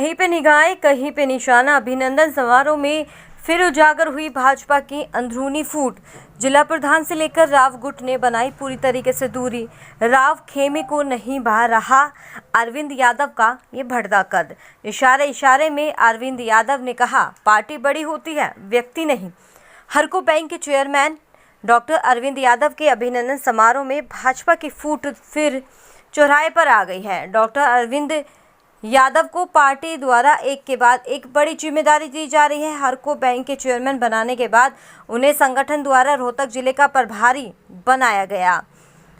कहीं पे निगाहें कहीं पे निशाना। अभिनंदन समारोह में फिर उजागर हुई भाजपा की अंदरूनी फूट। जिला प्रधान से लेकर राव गुट ने बनाई पूरी तरीके से दूरी। राव खेमे को नहीं भा रहा अरविंद यादव का ये भड़दा कद। इशारे इशारे में अरविंद यादव ने कहा, पार्टी बड़ी होती है, व्यक्ति नहीं। हरको बैंक के चेयरमैन डॉक्टर अरविंद यादव के अभिनंदन समारोह में भाजपा की फूट फिर चौराहे पर आ गई है। डॉक्टर अरविंद यादव को पार्टी द्वारा एक के बाद एक बड़ी जिम्मेदारी दी जा रही है। हरको बैंक के चेयरमैन बनाने के बाद उन्हें संगठन द्वारा रोहतक जिले का प्रभारी बनाया गया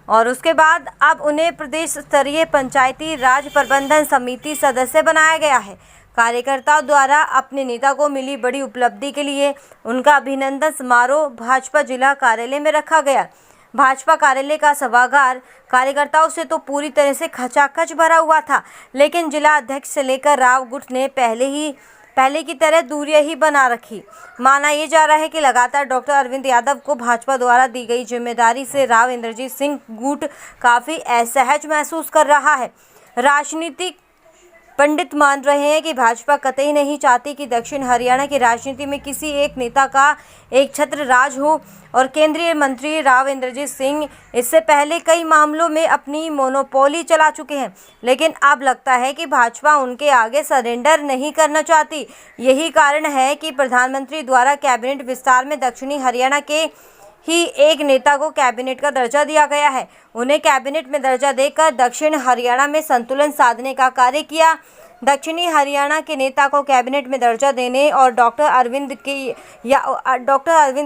और उसके बाद अब उन्हें प्रदेश स्तरीय पंचायती राज प्रबंधन समिति सदस्य बनाया गया है। कार्यकर्ताओं द्वारा अपने नेता को मिली बड़ी उपलब्धि के लिए उनका अभिनंदन समारोह भाजपा जिला कार्यालय में रखा गया। भाजपा कार्यालय का सभागार कार्यकर्ताओं से तो पूरी तरह से खचाखच भरा हुआ था, लेकिन जिला अध्यक्ष से लेकर राव गुट ने पहले की तरह दूरियां ही बना रखी। माना यह जा रहा है कि लगातार डॉक्टर अरविंद यादव को भाजपा द्वारा दी गई जिम्मेदारी से राव इंद्रजीत सिंह गुट काफ़ी असहज महसूस कर रहा है। राजनीतिक पंडित मान रहे हैं कि भाजपा कतई नहीं चाहती कि दक्षिण हरियाणा की राजनीति में किसी एक नेता का एक छत्र राज हो और केंद्रीय मंत्री राव इंद्रजीत सिंह इससे पहले कई मामलों में अपनी मोनोपोली चला चुके हैं, लेकिन अब लगता है कि भाजपा उनके आगे सरेंडर नहीं करना चाहती। यही कारण है कि प्रधानमंत्री द्वारा कैबिनेट विस्तार में दक्षिणी हरियाणा के ही एक नेता को कैबिनेट का दर्जा दिया गया है। उन्हें कैबिनेट में दर्जा देकर दक्षिण हरियाणा में संतुलन साधने का कार्य किया। दक्षिणी हरियाणा के नेता को कैबिनेट में दर्जा देने और डॉक्टर अरविंद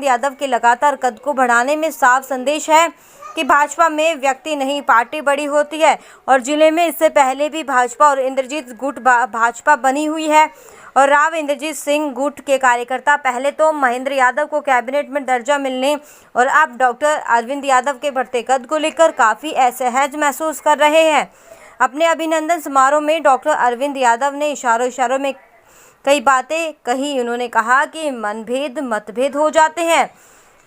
यादव के लगातार कद को बढ़ाने में साफ संदेश है कि भाजपा में व्यक्ति नहीं, पार्टी बड़ी होती है। और जिले में इससे पहले भी भाजपा और इंद्रजीत गुट भाजपा बनी हुई है और राव इंद्रजीत सिंह गुट के कार्यकर्ता पहले तो महेंद्र यादव को कैबिनेट में दर्जा मिलने और अब डॉक्टर अरविंद यादव के बढ़ते कद को लेकर काफ़ी असहज महसूस कर रहे हैं। अपने अभिनंदन समारोह में डॉक्टर अरविंद यादव ने इशारों में कई बातें कही। उन्होंने कहा कि मतभेद हो जाते हैं,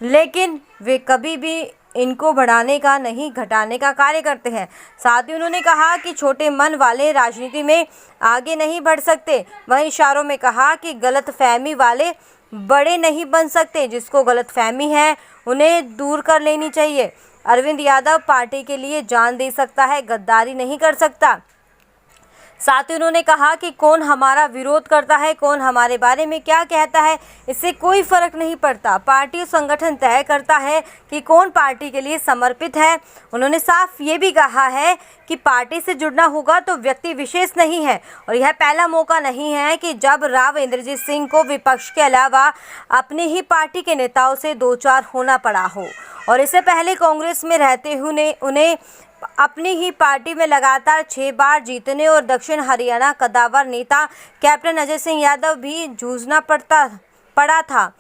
लेकिन वे कभी भी इनको बढ़ाने का नहीं, घटाने का कार्य करते हैं। साथ ही उन्होंने कहा कि छोटे मन वाले राजनीति में आगे नहीं बढ़ सकते। वहीं इशारों में कहा कि गलतफहमी वाले बड़े नहीं बन सकते। जिसको गलतफहमी है उन्हें दूर कर लेनी चाहिए। अरविंद यादव पार्टी के लिए जान दे सकता है, गद्दारी नहीं कर सकता। साथ ही उन्होंने कहा कि कौन हमारा विरोध करता है, कौन हमारे बारे में क्या कहता है, इससे कोई फर्क नहीं पड़ता। पार्टी और संगठन तय करता है कि कौन पार्टी के लिए समर्पित है। उन्होंने साफ ये भी कहा है कि पार्टी से जुड़ना होगा तो व्यक्ति विशेष नहीं है और यह पहला मौका नहीं है कि जब राव इंद्रजीत सिंह को विपक्ष के अलावा अपनी ही पार्टी के नेताओं से दो चार होना पड़ा हो। और इससे पहले कांग्रेस में रहते हुए उन्हें अपनी ही पार्टी में लगातार 6 बार जीतने और दक्षिण हरियाणा कद्दावर नेता कैप्टन अजय सिंह यादव भी जूझना पड़ा था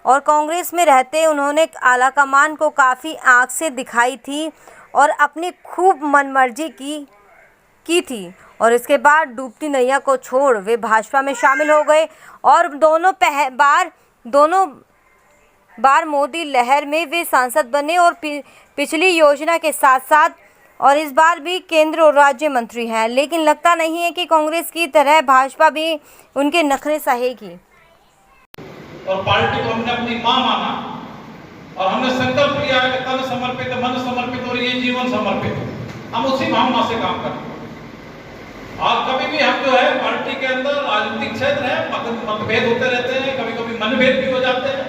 और कांग्रेस में रहते उन्होंने आलाकमान को काफ़ी आंख से दिखाई थी और अपनी खूब मनमर्जी की थी और इसके बाद डूबती नैया को छोड़ वे भाजपा में शामिल हो गए और दोनों बार मोदी लहर में वे सांसद बने और पिछली योजना के साथ साथ और इस बार भी केंद्र और राज्य मंत्री हैं। लेकिन लगता नहीं है कि कांग्रेस की तरह भाजपा भी उनके नखरे सहेगी। और पार्टी को हमने अपनी मां माना और हमने संकल्प लिया है कि तन समर्पित, मन समर्पित और ये जीवन समर्पित। हम उसी भावना से काम करें और कभी भी हम जो है पार्टी के अंदर राजनीतिक क्षेत्र है मतभेद होते रहते हैं, कभी कभी मनभेद भी हो जाते हैं,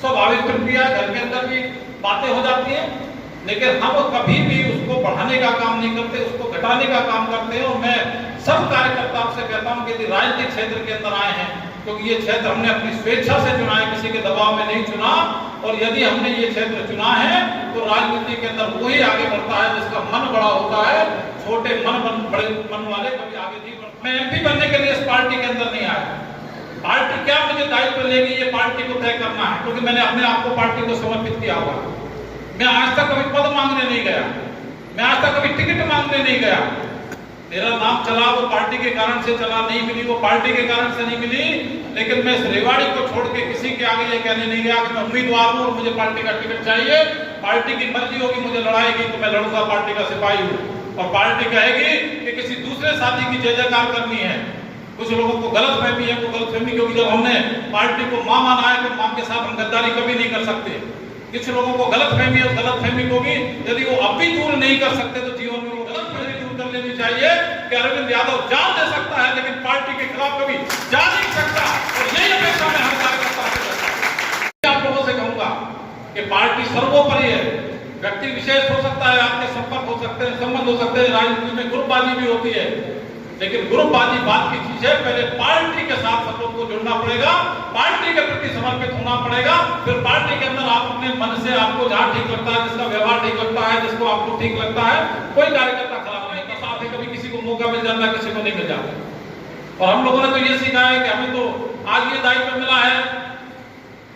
स्वाभाविक प्रक्रिया, घर के अंदर भी बातें हो जाती हैं, लेकिन हम कभी भी उसको बढ़ाने का काम नहीं करते, उसको घटाने का काम करते हैं। और मैं सब कार्यकर्ताओं से कहता हूं कि यदि राजनीतिक क्षेत्र के अंदर आए हैं क्योंकि ये क्षेत्र हमने अपनी स्वेच्छा से चुना है, किसी के दबाव में नहीं चुना। और यदि हमने ये क्षेत्र चुना है तो राजनीति के अंदर वही आगे बढ़ता है जिसका मन बड़ा होता है। छोटे बड़े मन वाले कभी आगे नहीं बढ़ते। मैं एमपी बनने के लिए इस पार्टी के अंदर नहीं आया। पार्टी क्या मुझे दायित्व लेगी ये पार्टी को तय करना है, क्योंकि मैंने अपने आप को पार्टी को समर्पित किया हुआ है। मैं आज तक कभी पद मांगने नहीं गया, मैं आज तक कभी टिकट मांगने नहीं गया। मेरा नाम चला वो पार्टी के कारण से चला, नहीं मिली वो पार्टी के कारण से नहीं मिली, लेकिन मैं इस रेवाड़ी को छोड़ के किसी के आगे ये कहने नहीं गया कि मैं उम्मीदवार हूं और मुझे पार्टी का टिकट चाहिए। पार्टी की मर्जी होगी, मुझे लड़ाएगी तो मैं लड़ूंगा, पार्टी का सिपाही हूं। और पार्टी कहेगी कि किसी दूसरे साथी की जय जयकार करनी है कुछ लोगों को गलत फहमी है, वो गलत फहमी क्योंकि जब हमने पार्टी को मां माना है तो मां के साथ हम गद्दारी कभी नहीं कर सकते। कुछ लोगों को गलत फहमी है, गलत फहमी को भी यदि वो अब भी दूर नहीं कर सकते तो जीवन में वो गलत फहमी दूर कर लेनी चाहिए कि अरविंद यादव जान दे सकता है लेकिन पार्टी के खिलाफ कभी जा नहीं सकता। और यही अपेक्षा मैं हर कार्यकर्ता से करता हूं। आप लोगों से कहूंगा कि पार्टी सर्वोपरि है। व्यक्ति विशेष हो सकता है, आपके संपर्क हो सकते हैं, संबंध हो सकते हैं, राजनीति में ग्रुपबाजी भी होती है, लेकिन ग्रुपबाजी बात की चीज है। पहले पार्टी के साथ सब लोग को जुड़ना पड़ेगा, पार्टी के प्रति समर्पित होना पड़ेगा, फिर पार्टी के अंदर आप अपने मन से आपको जहां ठीक लगता है, जिसका व्यवहार ठीक लगता है, जिसको आपको ठीक लगता है, कोई कार्यकर्ता खराब नहीं के साथ है। कभी किसी को मौका मिल जाता है, किसी को नहीं मिल जाता। और हम लोगों ने तो ये सीखा है कि हमें तो आज ये दायित्व मिला है,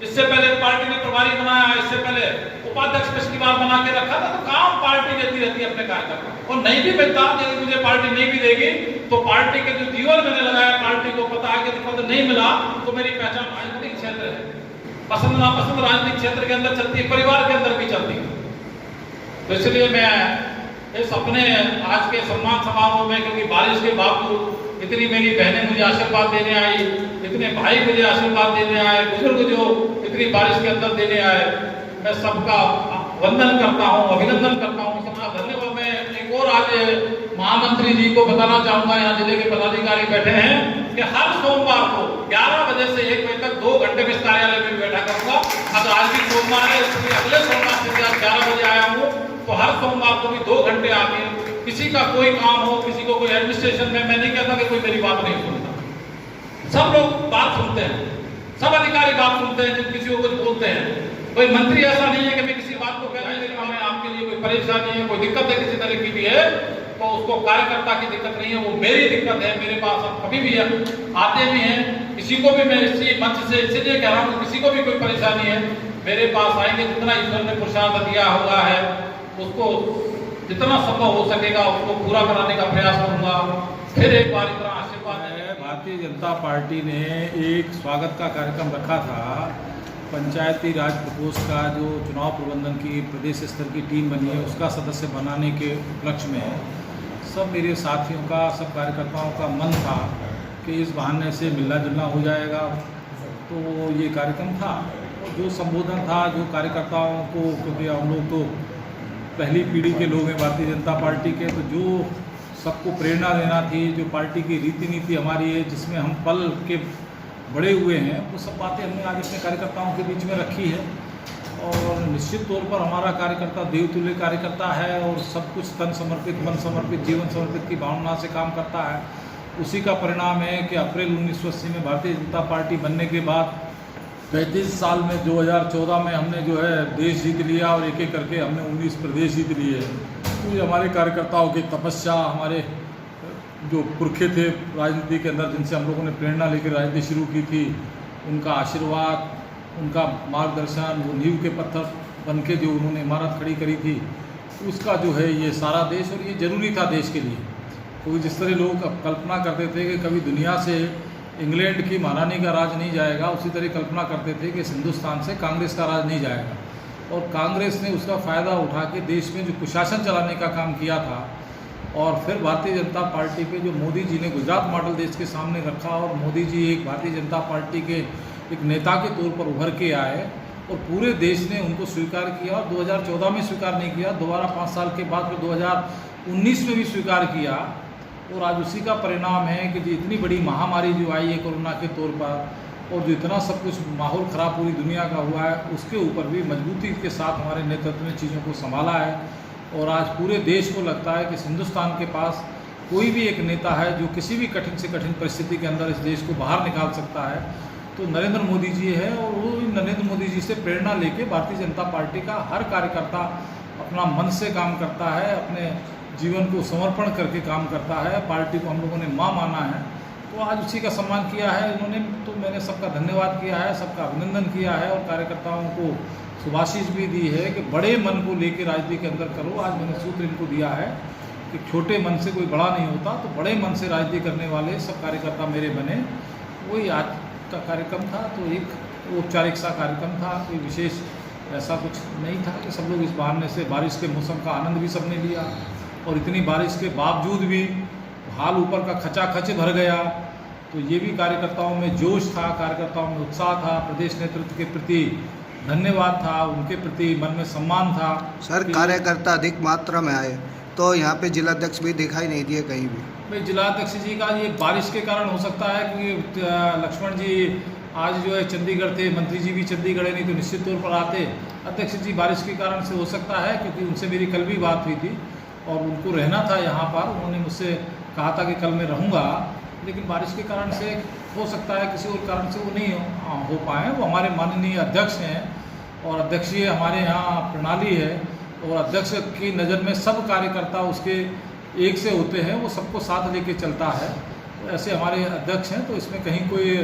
इससे पहले पार्टी ने प्रभारी बनाया, इससे पहले उपाध्यक्ष पिछली बार बना के रखा था, तो काम पार्टी देती रहती है अपने कार्यकर्ता। और नहीं भी मिलता, यदि मुझे पार्टी नहीं भी देगी तो पार्टी के जो जीवन मैंने लगाया, पार्टी को पता है कि पद नहीं मिला तो मेरी पहचान राजनीतिक क्षेत्र है, पसंद नापसंद राजनीतिक क्षेत्र के अंदर चलती है, परिवार के अंदर भी चलती है। तो इसलिए मैं इस अपने आज के सम्मान समारोह में, क्योंकि बारिश के बावजूद इतनी मेरी बहनें मुझे आशीर्वाद देने आई, इतने भाई मुझे आशीर्वाद देने आए, बुजुर्ग जो इतनी बारिश के अंदर देने आए, मैं सबका वंदन करता हूँ, अभिनंदन करता हूँ, सबका धन्यवाद। मैं एक और आज महामंत्री जी को बताना चाहूंगा, यहाँ जिले के पदाधिकारी बैठे हैं, कि हर सोमवार को 11 बजे से 1 बजे तक 2 घंटे में इस कार्यालय में बैठा करूंगा। अब आज भी सोमवार है, इसलिए अगले सोमवार से आज 11 बजे आया हूँ, तो हर सोमवार को भी 2 घंटे आके किसी का कोई काम हो, किसी को कोई एडमिनिस्ट्रेशन में, मैं नहीं कहता कि कोई मेरी बात नहीं सुनता, सब लोग बात सुनते हैं, सब अधिकारी बात सुनते हैं, जब किसी को कुछ बोलते हैं। कोई मंत्री ऐसा नहीं है कि मैं किसी बात को कहने देता हूं, आपके लिए कोई परेशानी है, कोई दिक्कत है किसी तरह की भी है, तो उसको कार्यकर्ता की दिक्कत नहीं है, वो मेरी दिक्कत है। मेरे पास आप कभी भी आते भी हैं, किसी को भी मैं इसी मंच से इसलिए कह रहा हूँ, किसी को भी कोई परेशानी है मेरे पास आएंगे, जितना ईश्वर ने पुरुषार्थ दिया हुआ है उसको जितना संभव हो सकेगा उसको पूरा कराने का प्रयास करूंगा। फिर एक बार इतना आशीर्वाद है। भारतीय जनता पार्टी ने एक स्वागत का कार्यक्रम रखा था, पंचायती राज प्रकोष्ठ का जो चुनाव प्रबंधन की प्रदेश स्तर की टीम बनी है उसका सदस्य बनाने के उपलक्ष्य में सब मेरे साथियों का, सब कार्यकर्ताओं का मन था कि इस बहाने से मिलना जुलना हो जाएगा। तो ये कार्यक्रम था, जो संबोधन था, जो कार्यकर्ताओं को, क्योंकि हम लोग तो पहली पीढ़ी के लोग हैं भारतीय जनता पार्टी के, तो जो सबको प्रेरणा देना थी, जो पार्टी की रीति नीति हमारी है, जिसमें हम पल के बड़े हुए हैं, वो सब बातें हमने आज अपने कार्यकर्ताओं के बीच में रखी है। और निश्चित तौर पर हमारा कार्यकर्ता देवतुल्य कार्यकर्ता है और सब कुछ तन समर्पित, मन समर्पित, जीवन समर्पित की भावना से काम करता है। उसी का परिणाम है कि अप्रैल 1980 में भारतीय जनता पार्टी बनने के बाद 35 साल में 2014 में हमने जो है देश जीत लिया और एक एक करके हमने 19 प्रदेश जीत लिए। तो ये हमारे कार्यकर्ताओं की तपस्या, हमारे जो पुरखे थे राजनीति के अंदर, जिनसे हम लोगों ने प्रेरणा लेकर राजनीति शुरू की थी, उनका आशीर्वाद, उनका मार्गदर्शन, वो नींव के पत्थर बन के जो उन्होंने इमारत खड़ी करी थी, उसका जो है ये सारा देश, और ये ज़रूरी था देश के लिए। क्योंकि जिस तरह लोग कल्पना करते थे कि कभी दुनिया से इंग्लैंड की महारानी का राज नहीं जाएगा, उसी तरह कल्पना करते थे कि हिंदुस्तान से कांग्रेस का राज नहीं जाएगा। और कांग्रेस ने उसका फ़ायदा उठा के देश में जो कुशासन चलाने का काम किया था, और फिर भारतीय जनता पार्टी पे जो मोदी जी ने गुजरात मॉडल देश के सामने रखा, और मोदी जी एक भारतीय जनता पार्टी के एक नेता के तौर पर उभर के आए और पूरे देश ने उनको स्वीकार किया। और 2014 में स्वीकार नहीं किया, दोबारा 5 साल के बाद फिर 2019 में भी स्वीकार किया। और आज उसी का परिणाम है कि जो इतनी बड़ी महामारी जो आई है कोरोना के तौर पर, और जो इतना सब कुछ माहौल ख़राब पूरी दुनिया का हुआ है, उसके ऊपर भी मजबूती के साथ हमारे नेतृत्व ने चीज़ों को संभाला है। और आज पूरे देश को लगता है कि हिंदुस्तान के पास कोई भी एक नेता है जो किसी भी कठिन से कठिन परिस्थिति के अंदर इस देश को बाहर निकाल सकता है, तो नरेंद्र मोदी जी है। और वो नरेंद्र मोदी जी से प्रेरणा लेके भारतीय जनता पार्टी का हर कार्यकर्ता अपना मन से काम करता है, अपने जीवन को समर्पण करके काम करता है। पार्टी को हम लोगों ने मां माना है, तो आज उसी का सम्मान किया है इन्होंने। तो मैंने सबका धन्यवाद किया है, सबका अभिनंदन किया है, और कार्यकर्ताओं को सुभाषिश भी दी है कि बड़े मन को लेकर राजनीति के अंदर करो। आज मैंने सूत्र इनको दिया है कि छोटे मन से कोई बड़ा नहीं होता, तो बड़े मन से राजनीति करने वाले सब कार्यकर्ता मेरे बने। वही आज का कार्यक्रम था, तो एक औपचारिक सा कार्यक्रम था, कोई विशेष ऐसा कुछ नहीं था कि सब लोग इस बहाने से बारिश के मौसम का आनंद भी सबने लिया। और इतनी बारिश के बावजूद भी हाल ऊपर का खचाखच भर गया, तो ये भी कार्यकर्ताओं में जोश था, कार्यकर्ताओं में उत्साह था, प्रदेश नेतृत्व के प्रति धन्यवाद था, उनके प्रति मन में सम्मान था। सर कार्यकर्ता अधिक मात्रा में आए तो यहाँ पे जिलाध्यक्ष भी दिखाई नहीं दिए कहीं भी। भाई जिलाध्यक्ष जी का ये बारिश के कारण हो सकता है, क्योंकि लक्ष्मण जी आज जो है चंडीगढ़ थे, मंत्री जी भी चंडीगढ़ है, नहीं तो निश्चित तौर पर आते। अध्यक्ष जी बारिश के कारण से हो सकता है, क्योंकि उनसे मेरी कल भी बात हुई थी और उनको रहना था यहाँ पर। उन्होंने मुझसे कहा था कि कल मैं रहूँगा, लेकिन बारिश के कारण से हो सकता है किसी और कारण से वो नहीं हो पाए। वो हमारे माननीय अध्यक्ष हैं और अध्यक्षीय हमारे यहाँ प्रणाली है और अध्यक्ष की नज़र में सब कार्यकर्ता उसके एक से होते हैं, वो सबको साथ लेके चलता है। तो ऐसे हमारे अध्यक्ष हैं, तो इसमें कहीं कोई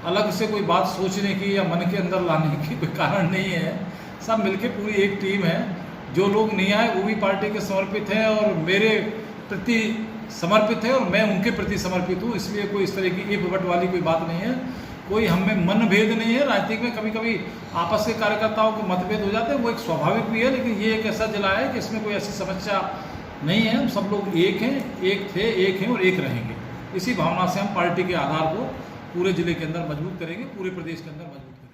अलग से कोई बात सोचने की या मन के अंदर लाने की कोई कारण नहीं है। सब मिलके पूरी एक टीम है। जो लोग नहीं आए वो भी पार्टी के समर्पित हैं और मेरे प्रति समर्पित है और मैं उनके प्रति समर्पित हूँ। इसलिए कोई इस तरह की इफ बट वाली कोई बात नहीं है, कोई हम में मनभेद नहीं है। राजनीति में कभी कभी आपस के कार्यकर्ताओं के मतभेद हो जाते हैं, वो एक स्वाभाविक भी है, लेकिन ये एक ऐसा जिला है कि इसमें कोई ऐसी समस्या नहीं है। हम सब लोग एक हैं, एक थे, एक हैं और एक रहेंगे। इसी भावना से हम पार्टी के आधार को पूरे जिले के अंदर मजबूत करेंगे, पूरे प्रदेश के अंदर मजबूत करेंगे।